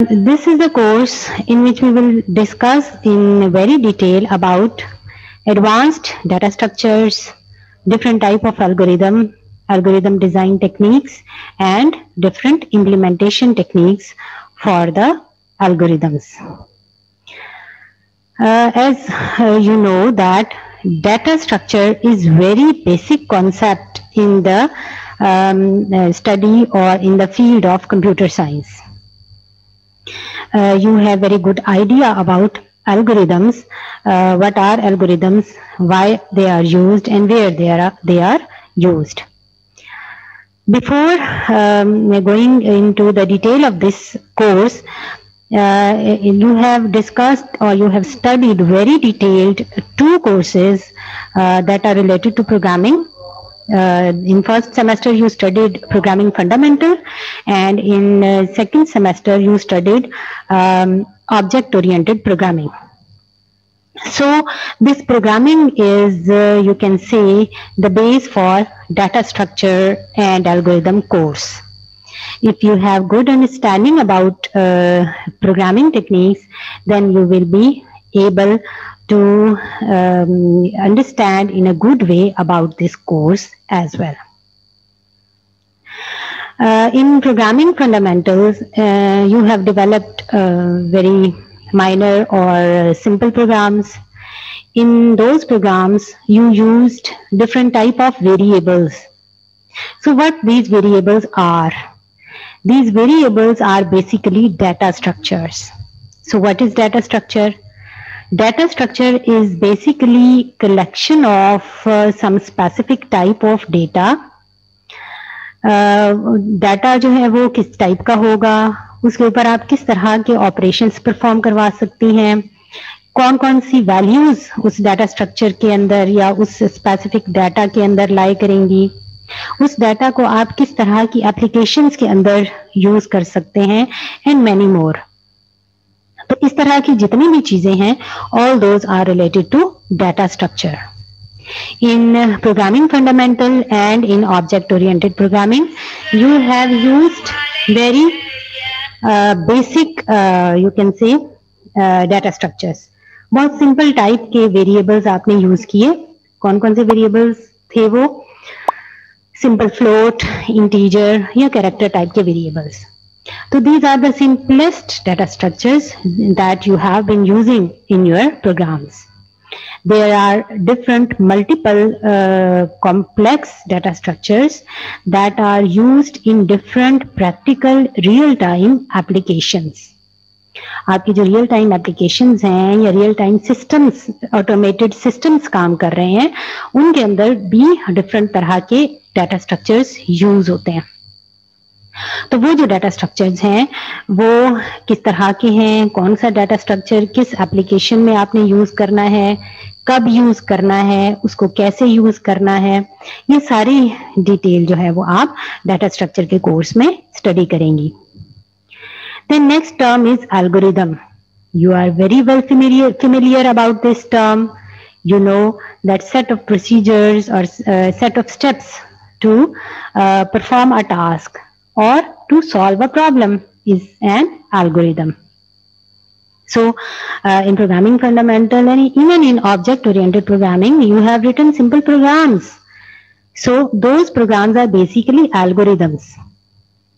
This is the course in which we will discuss in very detail about advanced data structures, different type of algorithm design techniques, and different implementation techniques for the algorithms. As you know that data structure is very basic concept in the study or in the field of computer science. You have very good idea about algorithms, what are algorithms, why they are used, and where they are used. Before going into the detail of this course, you have discussed or you have studied very detailed two courses that are related to programming. In first semester you studied programming fundamental, and in second semester you studied object oriented programming. So this programming is you can say the base for data structure and algorithm course. If you have good understanding about programming techniques, then you will be able to understand in a good way about this course as well. In programming fundamentals, you have developed very minor or simple programs. In those programs, you used different type of variables. So what these variables are? These variables are basically data structures. So what is data structure? Data structure is basically collection of some specific type of data. Data जो है वो किस type का होगा, उसके ऊपर आप किस तरह के ऑपरेशंस परफॉर्म करवा सकती हैं, कौन कौन सी वैल्यूज उस डाटा स्ट्रक्चर के अंदर या उस स्पेसिफिक डाटा के अंदर लाई करेंगी, उस डाटा को आप किस तरह की एप्लीकेशंस के अंदर यूज कर सकते हैं, एंड मैनी मोर. तो इस तरह की जितनी भी चीजें हैं, all those are related to data structure. In programming fundamental and in object oriented programming, you have used very basic you can say data structures. बहुत simple type के variables आपने use किए. कौन कौन से variables थे वो? Simple float, integer या character type के variables. So these are the simplest data structures that you have been using in your programs. There are different multiple complex data structures that are used in different practical real-time applications. आपकी जो real time applications हैं या real time systems, automated systems काम कर रहे हैं, उनके अंदर भी different तरह के data structures use होते हैं. तो वो जो डाटा स्ट्रक्चर्स हैं वो किस तरह के हैं, कौन सा डाटा स्ट्रक्चर किस एप्लीकेशन में आपने यूज करना है, कब यूज करना है, उसको कैसे यूज करना है, ये सारी डिटेल जो है वो आप डाटा स्ट्रक्चर के कोर्स में स्टडी करेंगी. The next term is algorithm. You are very well familiar about this term. You know that set of procedures or set of steps to perform a task or to solve a problem is an algorithm. So in programming fundamental and even in object oriented programming, you have written simple programs. So those programs are basically algorithms.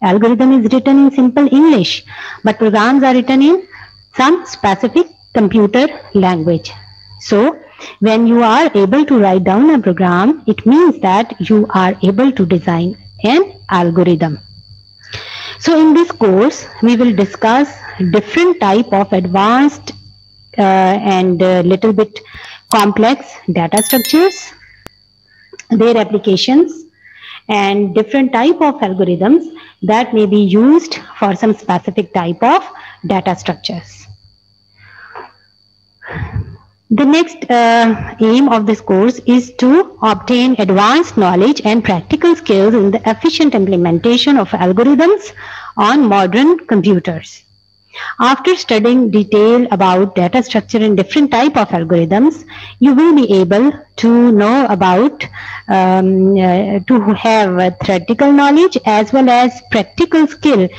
Algorithm is written in simple English, but programs are written in some specific computer language. So when you are able to write down a program, it means that you are able to design an algorithm. So in this course, we will discuss different type of advanced and little bit complex data structures, their applications, and different type of algorithms that may be used for some specific type of data structures. The next aim of this course is to obtain advanced knowledge and practical skills in the efficient implementation of algorithms on modern computers. After studying detail about data structure and different type of algorithms, you will be able to know about, to have theoretical knowledge as well as practical skill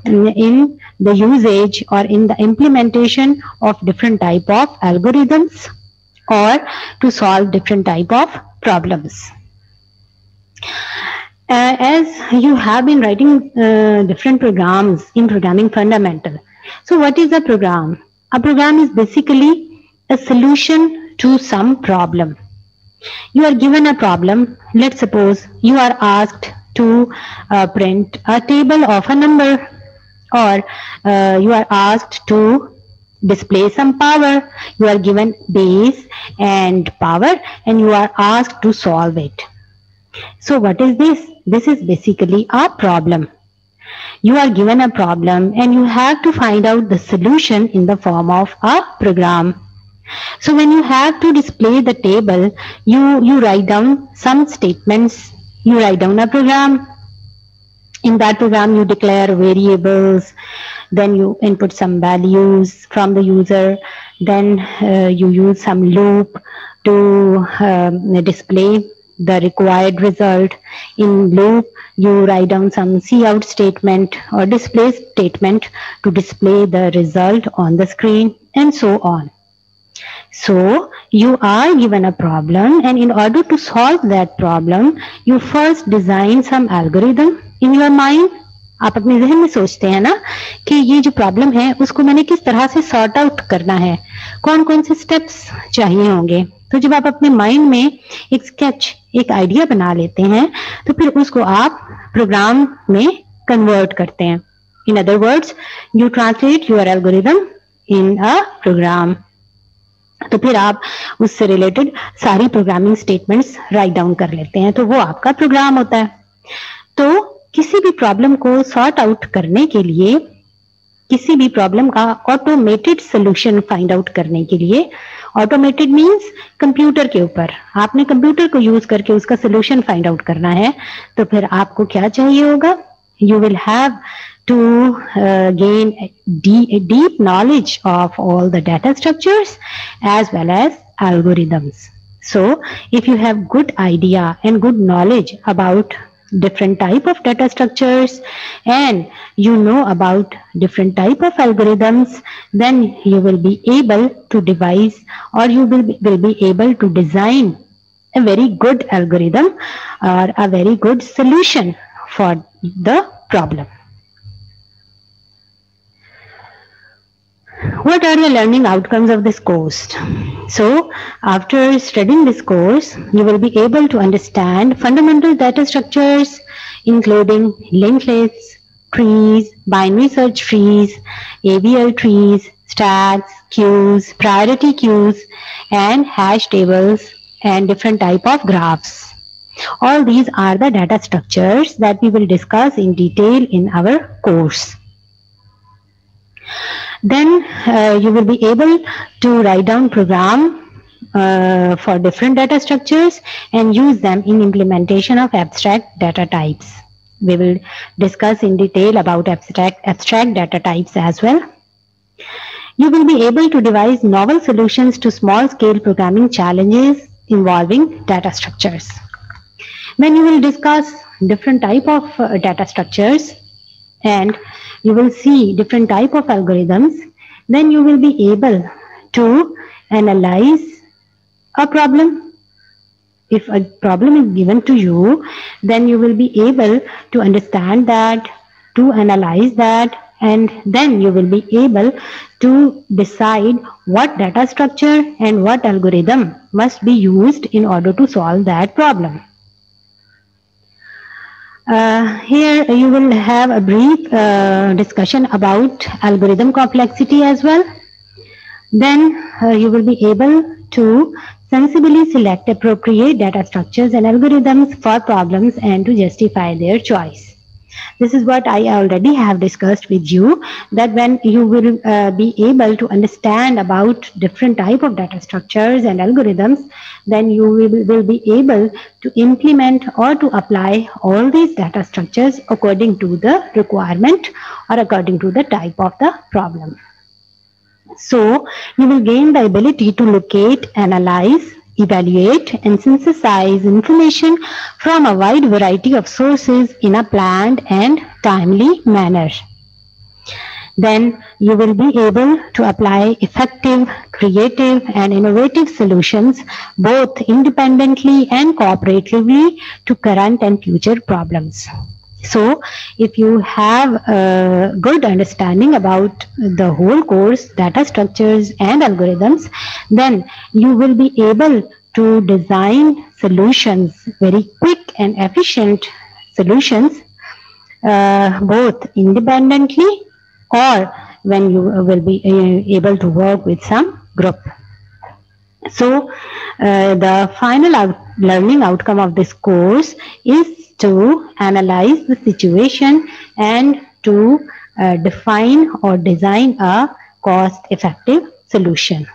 in the usage or in the implementation of different type of algorithms or to solve different type of problems. As you have been writing different programs in Programming Fundamental. So what is a program? A program is basically a solution to some problem. You are given a problem. Let's suppose you are asked to print a table of a number, or you are asked to display some power. You are given base and power and you are asked to solve it. So what is this? This is basically a problem. You are given a problem and you have to find out the solution in the form of a program. So when you have to display the table, you write down some statements, you write down a program. In that program, you declare variables, then you input some values from the user, then you use some loop to display the required result. In loop, you write down some cout statement or display statement to display the result on the screen, and so on. So you are given a problem, and in order to solve that problem, you first design some algorithm in your mind. आप अपने जहन में सोचते हैं ना कि ये जो प्रॉब्लम है उसको मैंने किस तरह से सॉर्ट आउट करना है, कौन कौन से स्टेप्स चाहिए होंगे. तो जब आप अपने माइंड में एक स्केच, एक आइडिया बना लेते हैं, तो फिर उसको आप प्रोग्राम में कन्वर्ट करते हैं. In other words, you translate your algorithm in a program. तो फिर आप उससे रिलेटेड सारी प्रोग्रामिंग स्टेटमेंट्स राइट डाउन कर लेते हैं, तो वो आपका प्रोग्राम होता है. तो किसी भी प्रॉब्लम को सॉर्ट आउट करने के लिए, किसी भी प्रॉब्लम का ऑटोमेटेड सोल्यूशन फाइंड आउट करने के लिए, ऑटोमेटेड मींस कंप्यूटर के ऊपर, आपने कंप्यूटर को यूज करके उसका सोल्यूशन फाइंड आउट करना है, तो फिर आपको क्या चाहिए होगा? You will have to gain deep knowledge of all the data structures as well as algorithms. So if you have good idea and good knowledge about different type of data structures and you know about different type of algorithms, then you will be able to devise, or you will be able to design a very good algorithm or a very good solution for the problem. What are the learning outcomes of this course? So, after studying this course, you will be able to understand fundamental data structures, including linked lists, trees, binary search trees, AVL trees, stacks, queues, priority queues, and hash tables, and different type of graphs. All these are the data structures that we will discuss in detail in our course. Then you will be able to write down program for different data structures and use them in implementation of abstract data types. We will discuss in detail about abstract data types as well. You will be able to devise novel solutions to small scale programming challenges involving data structures. When you will discuss different type of data structures and you will see different type of algorithms, then you will be able to analyze a problem. If a problem is given to you, then you will be able to understand that, to analyze that, and then you will be able to decide what data structure and what algorithm must be used in order to solve that problem. Here you will have a brief discussion about algorithm complexity as well. Then you will be able to sensibly select appropriate data structures and algorithms for problems and to justify their choice. This is what I already have discussed with you, that when you will be able to understand about different type of data structures and algorithms, then you will be able to implement or to apply all these data structures according to the requirement or according to the type of the problem. So you will gain the ability to locate, analyze, evaluate and synthesize information from a wide variety of sources in a planned and timely manner. then you will be able to apply effective, creative, and innovative solutions both independently and cooperatively to current and future problems. So if you have a good understanding about the whole course, data structures and algorithms, then you will be able to design solutions, very quick and efficient solutions, both independently or when you will be able to work with some group. So the final learning outcome of this course is to analyze the situation and to define or design a cost-effective solution.